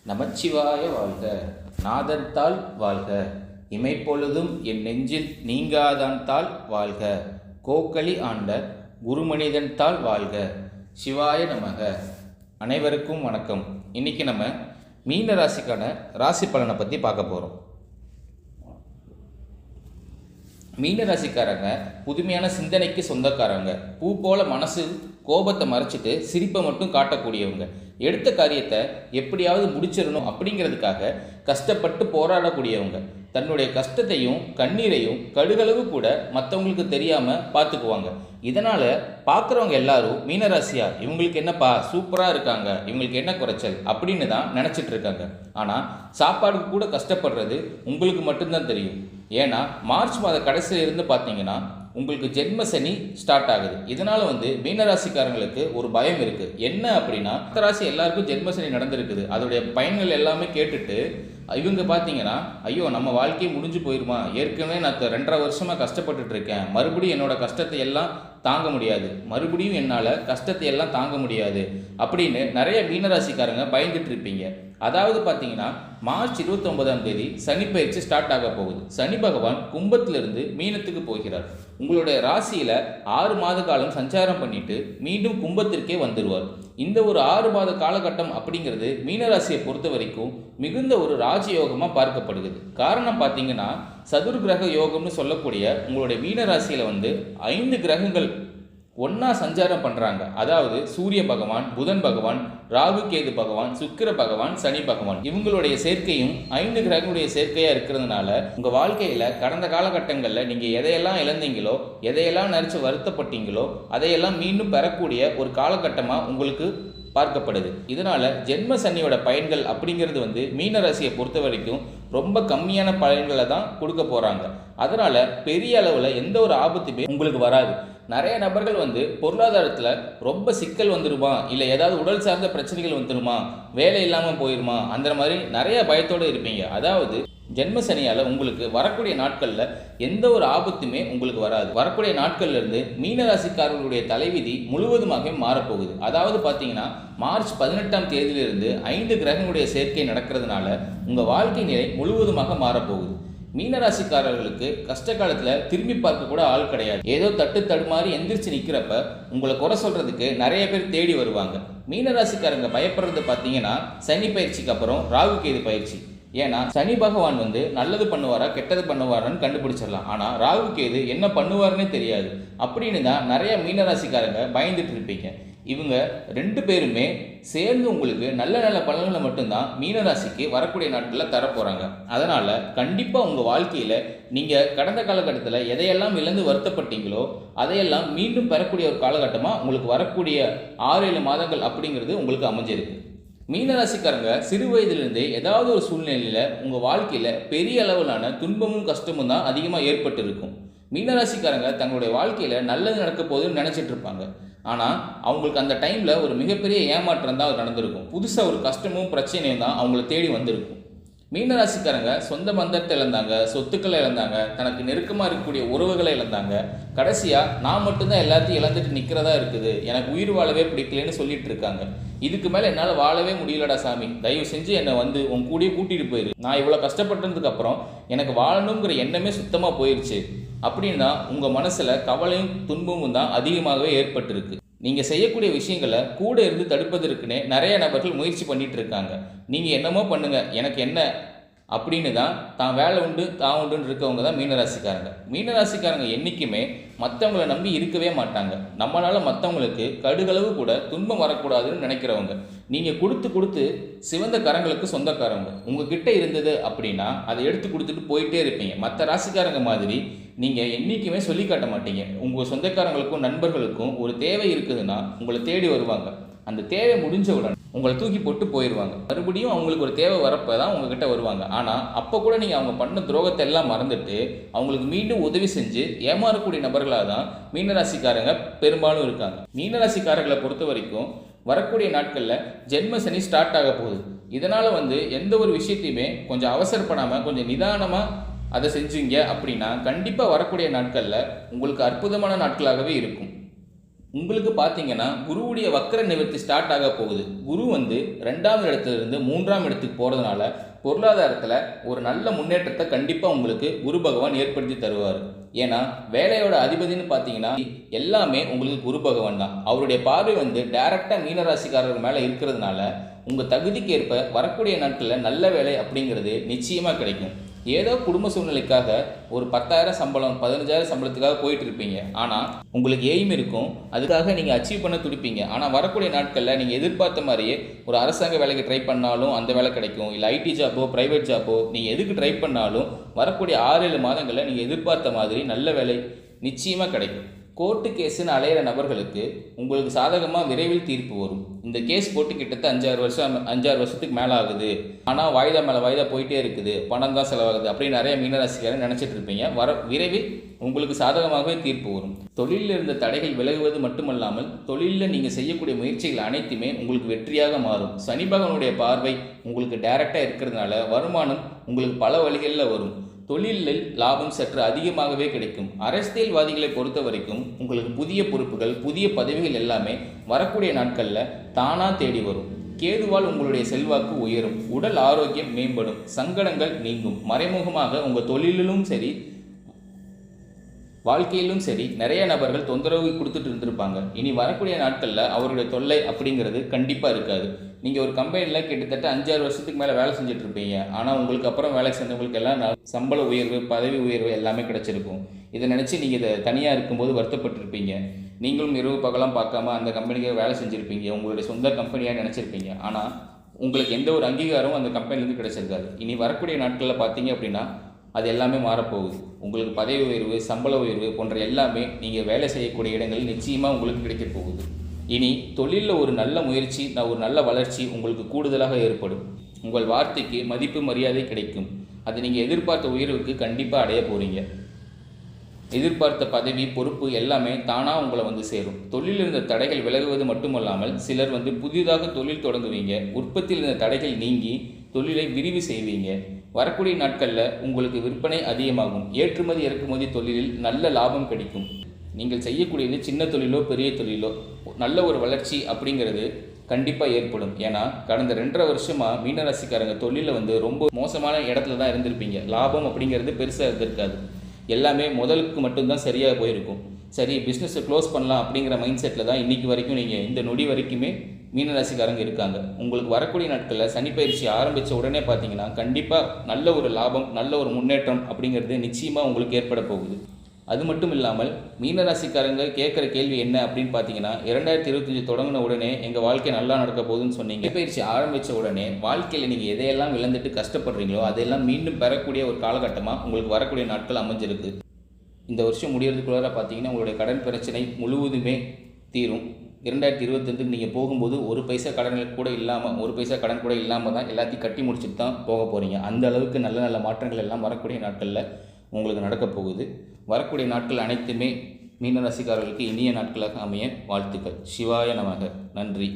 நமச்சிவாய வாழ்க. நாதன்தாள் வாழ்க. இமைப்பொழுதும் என் நெஞ்சில் நீங்காதான் தாள் வாழ்க. கோக்களி ஆண்ட குருமனிதன் தாள் வாழ்க. சிவாய நமக. அனைவருக்கும் வணக்கம். இன்னைக்கு நம்ம மீன ராசிக்கான ராசி பலனை பற்றி பார்க்க போகிறோம். மீன ராசிக்காரங்க புதுமையான சிந்தனைக்கு சொந்தக்காரங்க. பூ போல மனசு கோபத்தை மறைச்சிட்டு சிரிப்பை மட்டும் காட்டக்கூடியவங்க. எடுத்த காரியத்தை எப்படியாவது முடிச்சிடணும் அப்படிங்கிறதுக்காக கஷ்டப்பட்டு போராடக்கூடியவங்க. தன்னுடைய கஷ்டத்தையும் கண்ணீரையும் கடுகளவு கூட மற்றவங்களுக்கு தெரியாமல் பார்த்துக்குவாங்க. இதனால் பார்க்குறவங்க எல்லாரும் மீனராசியா இவங்களுக்கு என்னப்பா சூப்பராக இருக்காங்க, இவங்களுக்கு என்ன குறைச்சல் அப்படின்னு தான் நினச்சிட்டு இருக்காங்க. ஆனால் சாப்பாடுக்கு கூட கஷ்டப்படுறது உங்களுக்கு மட்டும்தான் தெரியும். ஏன்னா மார்ச் மாத கடைசியில் இருந்து பார்த்தீங்கன்னா உங்களுக்கு ஜென்ம சனி ஸ்டார்ட் ஆகுது. இதனால் மீனராசிக்காரங்களுக்கு ஒரு பயம் இருக்குது. என்ன அப்படின்னா மற்ற ராசி எல்லாருக்கும் ஜென்ம சனி நடந்திருக்குது. அதோடைய பயன்கள் எல்லாமே கேட்டுட்டு இவங்க பார்த்தீங்கன்னா ஐயோ நம்ம வாழ்க்கையை முடிஞ்சு போயிருமா, ஏற்கனவே நான் 2.5 வருஷமாக கஷ்டப்பட்டுட்டு இருக்கேன், மறுபடியும் என்னோட கஷ்டத்தை எல்லாம் தாங்க முடியாது, மறுபடியும் என்னால் கஷ்டத்தை எல்லாம் தாங்க முடியாது அப்படின்னு நிறைய மீனராசிக்காரங்க பயந்துட்டு இருப்பீங்க. அதாவது பார்த்தீங்கன்னா மார்ச் 29ஆம் தேதி சனி பயிற்சி ஸ்டார்ட் ஆக போகுது. சனி பகவான் கும்பத்திலிருந்து மீனத்துக்கு போகிறார். உங்களுடைய ராசியில் 6 மாத காலம் சஞ்சாரம் பண்ணிட்டு மீண்டும் கும்பத்திற்கே வந்துடுவார். இந்த ஒரு 6 மாத காலகட்டம் அப்படிங்கிறது மீனராசியை பொறுத்த வரைக்கும் மிகுந்த ஒரு ராஜயோகமாக பார்க்கப்படுகிறது. காரணம் பார்த்தீங்கன்னா சதுர் கிரக யோகம்னு சொல்லக்கூடிய உங்களுடைய மீனராசியில் 5 கிரகங்கள் ஒன்றா சஞ்சாரம் பண்ணுறாங்க. அதாவது சூரிய பகவான், புதன் பகவான், ராகு கேது பகவான், சுக்கிர பகவான், சனி பகவான், இவங்களுடைய சேர்க்கையும் 5 கிரகங்களுடைய சேர்க்கையாக இருக்கிறதுனால உங்கள் வாழ்க்கையில் கடந்த காலகட்டங்களில் நீங்கள் எதையெல்லாம் இழந்தீங்களோ, எதையெல்லாம் நினச்சி வருத்தப்பட்டீங்களோ அதையெல்லாம் மீண்டும் பெறக்கூடிய ஒரு காலகட்டமாக உங்களுக்கு பார்க்கப்படுது. இதனால் ஜென்ம சனியோட பயன்கள் அப்படிங்கிறது மீனராசியை பொறுத்த வரைக்கும் ரொம்ப கம்மியான பயன்களை தான் கொடுக்க போகிறாங்க. அதனால் பெரிய அளவில் எந்த ஒரு ஆபத்துமே உங்களுக்கு வராது. நிறைய நபர்கள் பொருளாதாரத்தில் ரொம்ப சிக்கல் வந்துடுமா, இல்லை ஏதாவது உடல் சார்ந்த பிரச்சனைகள் வந்துடுமா, வேலை இல்லாமல் போயிடுமா, அந்த மாதிரி நிறைய பயத்தோடு இருப்பீங்க. அதாவது ஜென்ம சனியால் உங்களுக்கு வரக்கூடிய நாட்களில் எந்த ஒரு ஆபத்துமே உங்களுக்கு வராது. வரக்கூடிய நாட்கள்லேருந்து மீனராசிக்காரர்களுடைய தலைவிதி முழுவதுமாக மாறப்போகுது. அதாவது பார்த்தீங்கன்னா மார்ச் 18ஆம் தேதியிலிருந்து 5 கிரகங்களுடைய சேர்க்கை நடக்கிறதுனால உங்கள் வாழ்க்கை நிலை முழுவதுமாக மாறப்போகுது. மீனராசிக்காரர்களுக்கு கஷ்ட காலத்தில் திரும்பி பார்க்க கூட ஆள் கிடையாது. ஏதோ தட்டு தடுமாறி எந்திரிச்சு நிற்கிறப்ப உங்களை குறை சொல்கிறதுக்கு நிறைய பேர் தேடி வருவாங்க. மீனராசிக்காரங்க பயப்படுறது பார்த்தீங்கன்னா சனி பயிற்சிக்கு அப்புறம் ராகு கேது பயிற்சி. ஏன்னா சனி பகவான் நல்லது பண்ணுவாரா கெட்டது பண்ணுவாரான்னு கண்டுபிடிச்சிடலாம், ஆனால் ராகு கேது என்ன பண்ணுவாருன்னே தெரியாது. அப்படின்னு தான் நிறைய மீனராசிக்காரங்க பயந்துட்டு இருப்பீங்க. இவங்க 2 பேருமே சேர்ந்து உங்களுக்கு நல்ல நல்ல பலன்களை மட்டும்தான் மீனராசிக்கு வரக்கூடிய நாட்களில் தரப்போகிறாங்க. அதனால் கண்டிப்பாக உங்கள் வாழ்க்கையில் நீங்கள் கடந்த காலகட்டத்தில் எதையெல்லாம் இழந்து வருத்தப்பட்டீங்களோ அதையெல்லாம் மீண்டும் பெறக்கூடிய ஒரு காலகட்டமாக உங்களுக்கு வரக்கூடிய 6-7 மாதங்கள் அப்படிங்கிறது உங்களுக்கு அமைஞ்சிருக்கு. மீனராசிக்காரங்க சிறு வயதிலிருந்தே ஏதாவது ஒரு சூழ்நிலையில் உங்கள் வாழ்க்கையில் பெரிய அளவிலான துன்பமும் கஷ்டமும் தான் அதிகமாக ஏற்பட்டு இருக்கும். மீனராசிக்காரங்க தங்களுடைய வாழ்க்கையில் நல்லது நடக்க போகுதுன்னு நினச்சிட்டு இருப்பாங்க. ஆனால் அவங்களுக்கு அந்த டைமில் ஒரு மிகப்பெரிய ஏமாற்றம் தான் நடந்திருக்கும். புதுசாக ஒரு கஷ்டமும் பிரச்சனையும் தான் அவங்கள தேடி வந்திருக்கும். மீனராசிக்காரங்க சொந்த பந்தத்தை இழந்தாங்க, சொத்துக்களை இழந்தாங்க, தனக்கு நெருக்கமாக இருக்கக்கூடிய உறவுகளை இழந்தாங்க. கடைசியாக நான் மட்டும்தான் எல்லாத்தையும் இழந்துட்டு நிற்கிறதா இருக்குது, எனக்கு உயிர் வாழவே பிடிக்கலன்னு சொல்லிட்டு இருக்காங்க. இதுக்கு மேலே என்னால் வாழவே முடியலடா சாமி, தயவு செஞ்சு என்னை உன் கூடயே கூட்டிகிட்டு போயிரு, நான் இவ்வளோ கஷ்டப்பட்டதுக்கப்புறம் எனக்கு வாழணுங்கிற எண்ணமே சுத்தமாக போயிடுச்சு அப்படின்னு தான் உங்கள் மனசில் கவலையும் துன்பமும் தான் அதிகமாகவே ஏற்பட்டிருக்கு. நீங்கள் செய்யக்கூடிய விஷயங்களை கூட இருந்து தடுப்பதற்குன்னே நிறைய நபர்கள் முயற்சி பண்ணிகிட்டு இருக்காங்க. நீங்கள் என்னமோ பண்ணுங்கள், எனக்கு என்ன அப்படின்னு தான் வேலை உண்டு தான் உண்டுன்னு இருக்கவங்க தான் மீனராசிக்காரங்க. மீனராசிக்காரங்க என்றைக்குமே மற்றவங்களை நம்பி இருக்கவே மாட்டாங்க. நம்மளால் மற்றவங்களுக்கு கடுகளவு கூட துன்பம் வரக்கூடாதுன்னு நினைக்கிறவங்க. நீங்கள் கொடுத்து சிவந்த கரங்களுக்கு சொந்தக்காரங்க. உங்ககிட்ட இருந்தது அப்படின்னா அதை எடுத்து கொடுத்துட்டு போயிட்டே இருப்பீங்க. மற்ற ராசிக்காரங்க மாதிரி நீங்கள் என்றைக்குமே சொல்லி காட்ட மாட்டீங்க. உங்கள் சொந்தக்காரங்களுக்கும் நண்பர்களுக்கும் ஒரு தேவை இருக்குதுன்னா உங்களை தேடி வருவாங்க. அந்த தேவை முடிஞ்ச உடனே உங்களை தூக்கி போட்டு போயிடுவாங்க. மறுபடியும் அவங்களுக்கு ஒரு தேவை வரப்போ தான் உங்ககிட்ட வருவாங்க. ஆனால் அப்போ கூட நீங்கள் அவங்க பண்ண துரோகத்தை எல்லாம் மறந்துட்டு அவங்களுக்கு மீண்டும் உதவி செஞ்சு ஏமாறக்கூடிய நபர்களாக தான் மீனராசிக்காரங்க பெரும்பாலும் இருக்காங்க. மீனராசிக்காரர்களை பொறுத்த வரைக்கும் வரக்கூடிய நாட்களில் ஜென்ம சனி ஸ்டார்ட் ஆக போகுது. இதனால் எந்த ஒரு விஷயத்தையுமே கொஞ்சம் அவசரப்படாமல் கொஞ்சம் நிதானமாக அதை செஞ்சீங்க அப்படின்னா கண்டிப்பாக வரக்கூடிய நாட்களில் உங்களுக்கு அற்புதமான நாட்களாகவே இருக்கும். உங்களுக்கு பார்த்தீங்கன்னா குருவுடைய வக்கர நிவர்த்தி ஸ்டார்ட் ஆக போகுது. குரு வந்து 2ஆம் இடத்துலேருந்து 3ஆம் இடத்துக்கு போகிறதுனால பொருளாதாரத்தில் ஒரு நல்ல முன்னேற்றத்தை கண்டிப்பாக உங்களுக்கு குரு பகவான் ஏற்படுத்தி தருவார். ஏன்னா வேலையோட அதிபதினு பார்த்தீங்கன்னா எல்லாமே உங்களுக்கு குரு பகவான் தான். அவருடைய பார்வை வந்து டைரெக்டாக மீனராசிக்காரர்கள் மேலே இருக்கிறதுனால உங்கள் தகுதிக்கு ஏற்ப வரக்கூடிய நாட்களில் நல்ல வேலை அப்படிங்கிறது நிச்சயமாக கிடைக்கும். ஏதோ குடும்ப சூழ்நிலைக்காக ஒரு 10,000 சம்பளம் 15,000 சம்பளத்துக்காக போயிட்டு இருப்பீங்க. ஆனால் உங்களுக்கு எய்ம் இருக்கும், அதுக்காக நீங்கள் அச்சீவ் பண்ண துடிப்பீங்க. ஆனால் வரக்கூடிய நாட்களில் நீங்கள் எதிர்பார்த்த மாதிரியே ஒரு அரசாங்க வேலைக்கு ட்ரை பண்ணாலும் அந்த வேலை கிடைக்கும், இல்லை ஐடி ஜாப்போ ப்ரைவேட் ஜாப்போ நீங்கள் எதுக்கு ட்ரை பண்ணாலும் வரக்கூடிய 6-7 மாதங்களில் நீங்கள் எதிர்பார்த்த மாதிரி நல்ல வேலை நிச்சயமாக கிடைக்கும். கோர்ட்டு கேஸுன்னு அலையிற நபர்களுக்கு உங்களுக்கு சாதகமாக விரைவில் தீர்ப்பு வரும். இந்த கேஸ் போட்டு கிட்டத்தட்ட 5-6 வருஷத்துக்கு மேலே ஆகுது, ஆனால் வாய்தா மேலே வாய்தா போயிட்டே இருக்குது, பணம் தான் செலவாகுது அப்படின்னு நிறைய மீனராசிக்காரர் நினச்சிட்டு இருப்பீங்க. விரைவில் உங்களுக்கு சாதகமாகவே தீர்ப்பு வரும். தொழிலில் இருந்த தடைகள் விலகுவது மட்டுமல்லாமல் தொழிலில் நீங்கள் செய்யக்கூடிய முயற்சிகள் அனைத்துமே உங்களுக்கு வெற்றியாக மாறும். சனி பகவானுடைய பார்வை உங்களுக்கு டைரெக்டாக இருக்கிறதுனால வருமானம் உங்களுக்கு பல வழிகளில் வரும். தொழிலில் லாபம் சற்று அதிகமாகவே கிடைக்கும். அரசியல்வாதிகளை பொறுத்த வரைக்கும் உங்களுக்கு புதிய பொறுப்புகள் புதிய பதவிகள் எல்லாமே வரக்கூடிய நாட்களில் தானாக தேடி வரும். கேதுவால் உங்களுடைய செல்வாக்கு உயரும், உடல் ஆரோக்கியம் மேம்படும், சங்கடங்கள் நீங்கும். மறைமுகமாக உங்கள் தொழிலிலும் சரி வாழ்க்கையிலும் சரி நிறைய நபர்கள் தொந்தரவு கொடுத்துட்டு இருந்திருப்பாங்க. இனி வரக்கூடிய நாட்களில் அவருடைய தொல்லை அப்படிங்கிறது கண்டிப்பாக இருக்காது. நீங்கள் ஒரு கம்பெனியில் கிட்டத்தட்ட 5-6 வருஷத்துக்கு மேலே வேலை செஞ்சுட்டு இருப்பீங்க. ஆனால் உங்களுக்கு அப்புறம் வேலை செஞ்சவங்களுக்கு எல்லாம் சம்பள உயர்வு பதவி உயர்வு எல்லாமே கிடச்சிருக்கும். இதை நினச்சி நீங்கள் இதை தனியாக இருக்கும்போது வருத்தப்பட்டிருப்பீங்க. நீங்களும் இரவு பகலாம் பார்க்காம அந்த கம்பெனிக்கு வேலை செஞ்சுருப்பீங்க, உங்களுடைய சொந்த கம்பெனியாக நினச்சிருப்பீங்க. ஆனால் உங்களுக்கு எந்த ஒரு அங்கீகாரமும் அந்த கம்பெனிலேருந்து கிடச்சிருக்காது. இனி வரக்கூடிய நாட்களில் பார்த்தீங்க அப்படின்னா அது எல்லாமே மாறப்போகுது. உங்களுக்கு பதவி உயர்வு சம்பள உயர்வு போன்ற எல்லாமே நீங்கள் வேலை செய்யக்கூடிய இடங்கள் நிச்சயமாக உங்களுக்கு கிடைக்கப் போகுது. இனி தொழிலில் ஒரு நல்ல முயற்சி ஒரு நல்ல வளர்ச்சி உங்களுக்கு கூடுதலாக ஏற்படும். உங்கள் வார்த்தைக்கு மதிப்பு மரியாதை கிடைக்கும். அது நீங்கள் எதிர்பார்த்த உயர்வுக்கு கண்டிப்பாக அடைய போகிறீங்க. எதிர்பார்த்த பதவி பொறுப்பு எல்லாமே தானாக உங்களை வந்து சேரும். தொழிலில் இருந்த தடைகள் விலகுவது மட்டுமல்லாமல் சிலர் வந்து புதிதாக தொழில் தொடங்குவீங்க. உற்பத்தியில் இருந்த தடைகள் நீங்கி தொழிலை விரிவு செய்வீங்க. வரக்கூடிய நாட்களில் உங்களுக்கு விற்பனை அதிகமாகும். ஏற்றுமதி இறக்குமதி தொழிலில் நல்ல லாபம் கிடைக்கும். நீங்கள் செய்யக்கூடியது சின்ன தொழிலோ பெரிய தொழிலோ நல்ல ஒரு வளர்ச்சி அப்படிங்கிறது கண்டிப்பாக ஏற்படும். ஏன்னா கடந்த 2.5 வருஷமாக மீனராசிக்காரங்க தொழிலில் வந்து ரொம்ப மோசமான இடத்துல தான் இருந்திருப்பீங்க. லாபம் அப்படிங்கிறது பெருசாக இருந்திருக்காது. எல்லாமே முதலுக்கு மட்டும்தான் சரியாக போயிருக்கும். சரி பிஸ்னஸை க்ளோஸ் பண்ணலாம் அப்படிங்கிற மைண்ட் செட்டில் தான் இன்றைக்கி வரைக்கும் நீங்கள் இந்த நொடி வரைக்குமே மீனராசிக்காரங்க இருக்காங்க. உங்களுக்கு வரக்கூடிய நாட்களில் சனி பயிற்சி ஆரம்பித்த உடனே பார்த்தீங்கன்னா கண்டிப்பாக நல்ல ஒரு லாபம் நல்ல ஒரு முன்னேற்றம் அப்படிங்கிறது நிச்சயமாக உங்களுக்கு ஏற்பட போகுது. அது மட்டும் இல்லாமல் மீனராசிக்காரங்க கேட்குற கேள்வி என்ன அப்படின்னு பார்த்தீங்கன்னா 2025 தொடங்கின உடனே எங்கள் வாழ்க்கை நல்லா நடக்க போகுதுன்னு சொன்னீங்க. பயிற்சி ஆரம்பித்த உடனே வாழ்க்கையில் நீங்கள் எதையெல்லாம் இழந்துட்டு கஷ்டப்படுறீங்களோ அதையெல்லாம் மீண்டும் பெறக்கூடிய ஒரு காலகட்டமாக உங்களுக்கு வரக்கூடிய நாட்கள் அமைஞ்சிருக்கு. இந்த வருஷம் முடியறதுக்குள்ளார பார்த்தீங்கன்னா உங்களுடைய கடன் பிரச்சனை முழுவதுமே தீரும். 2025 நீங்கள் போகும்போது ஒரு பைசா கடன் கூட இல்லாமல் தான் எல்லாத்தையும் கட்டி முடிச்சுட்டு தான் போக போகிறீங்க. அந்த அளவுக்கு நல்ல நல்ல மாற்றங்கள் எல்லாம் வரக்கூடிய நாட்களில் உங்களுக்கு நடக்கப் போகுது. வரக்கூடிய நாட்கள் அனைத்துமே மீனராசிக்காரர்களுக்கு இனிய நாட்களாக அமைய வாழ்த்துக்கள். சிவாய நமக. நன்றி.